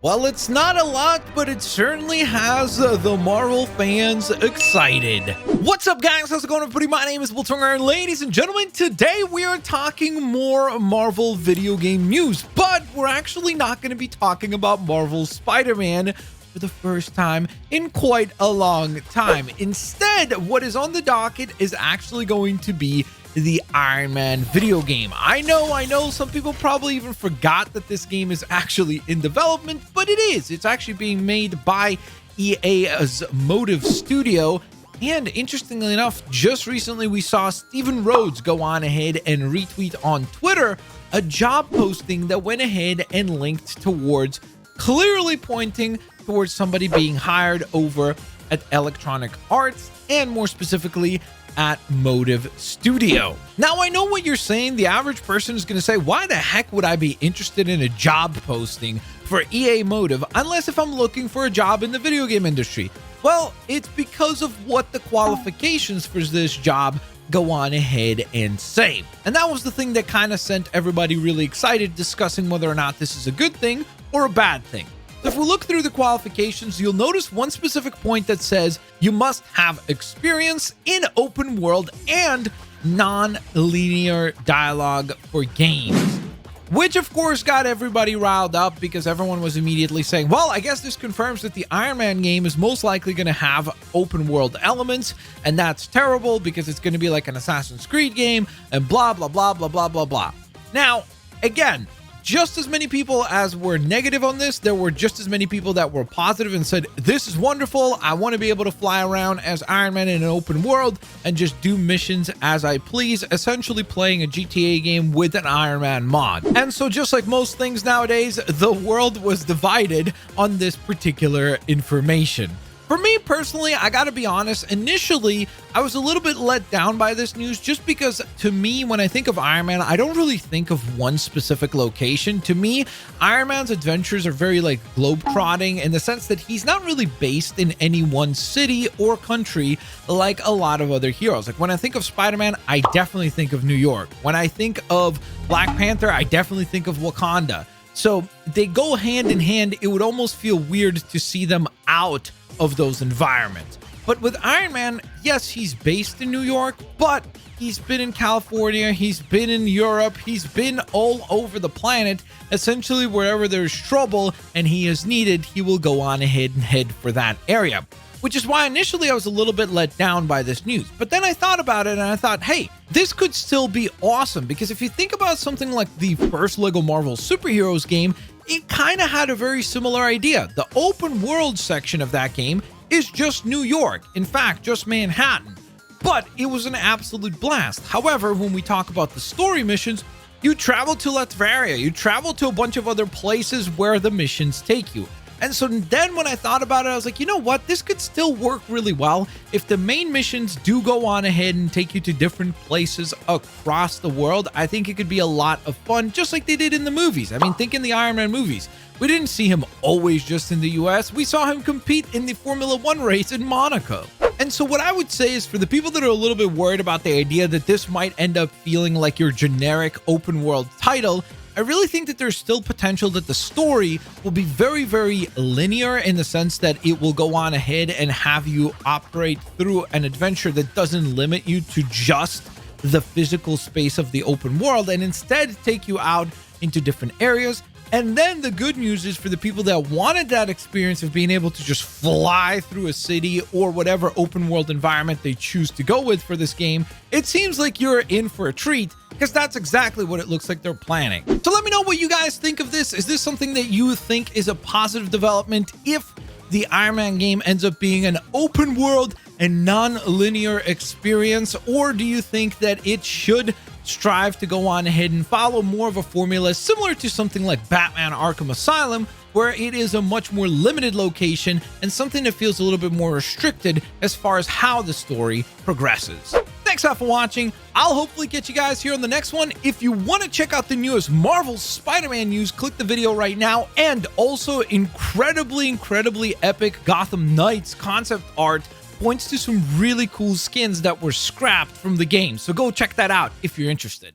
Well, it's not a lot, but it certainly has the Marvel fans excited. What's up, guys? How's it going, everybody? My name is Blitzwinger, and ladies and gentlemen, today we are talking more Marvel video game news, but we're actually not going to be talking about Marvel's Spider-Man for the first time in quite a long time. Instead, what is on the docket is actually going to be the Iron Man video game. I know some people probably even forgot that this game is actually in development, but it is. It's actually being made by EA's Motive Studio. And interestingly enough, just recently we saw Steven Rhodes go on ahead and retweet on Twitter a job posting that went ahead and linked towards, clearly pointing towards somebody being hired over at Electronic Arts, and more specifically at Motive Studio. Now, I know what you're saying. The average person is going to say, why the heck would I be interested in a job posting for EA Motive unless if I'm looking for a job in the video game industry? Well, it's because of what the qualifications for this job go on ahead and say. And that was the thing that kind of sent everybody really excited, discussing whether or not this is a good thing or a bad thing. So if we look through the qualifications, you'll notice one specific point that says you must have experience in open world and non-linear dialogue for games, which of course got everybody riled up because everyone was immediately saying, well, I guess this confirms that the Iron Man game is most likely going to have open world elements, and that's terrible because it's going to be like an Assassin's Creed game and blah, blah, blah, blah, blah, blah, blah. Now, again, just as many people as were negative on this, there were just as many people that were positive and said, this is wonderful. I want to be able to fly around as Iron Man in an open world and just do missions as I please, essentially playing a GTA game with an Iron Man mod. And so just like most things nowadays, the world was divided on this particular information. For me personally, I gotta be honest, initially, I was a little bit let down by this news just because to me, when I think of Iron Man, I don't really think of one specific location. To me, Iron Man's adventures are very like globe-trotting in the sense that he's not really based in any one city or country like a lot of other heroes. Like when I think of Spider-Man, I definitely think of New York. When I think of Black Panther, I definitely think of Wakanda. So they go hand in hand. It would almost feel weird to see them out of those environments. But with Iron Man, yes, he's based in New York, but he's been in California, he's been in Europe, he's been all over the planet. Essentially, wherever there's trouble and he is needed, he will go on ahead and head for that area. Which is why initially I was a little bit let down by this news. But then I thought about it and I thought, hey, this could still be awesome. Because if you think about something like the first Lego Marvel Superheroes game, it kind of had a very similar idea. The open world section of that game is just New York. In fact, just Manhattan. But it was an absolute blast. However, when we talk about the story missions, you travel to Latveria, you travel to a bunch of other places where the missions take you. And so then when I thought about it, I was like, you know what? This could still work really well if the main missions do go on ahead and take you to different places across the world. I think it could be a lot of fun, just like they did in the movies. I mean, think in the Iron Man movies. We didn't see him always just in the US. We saw him compete in the Formula One race in Monaco. And so what I would say is for the people that are a little bit worried about the idea that this might end up feeling like your generic open world title, I really think that there's still potential that the story will be very, very linear in the sense that it will go on ahead and have you operate through an adventure that doesn't limit you to just the physical space of the open world and instead take you out into different areas. And then the good news is for the people that wanted that experience of being able to just fly through a city or whatever open world environment they choose to go with for this game, it seems like you're in for a treat because that's exactly what it looks like they're planning. So let me know what you guys think of this. Is this something that you think is a positive development if the Iron Man game ends up being an open world and non-linear experience? Or do you think that it should strive to go on ahead and follow more of a formula similar to something like Batman Arkham Asylum, where it is a much more limited location and something that feels a little bit more restricted as far as how the story progresses? Thanks a lot for watching. I'll hopefully get you guys here on the next one. If you want to check out the newest Marvel Spider-Man news, click the video right now. And also incredibly epic Gotham Knights concept art points to some really cool skins that were scrapped from the game. So go check that out if you're interested.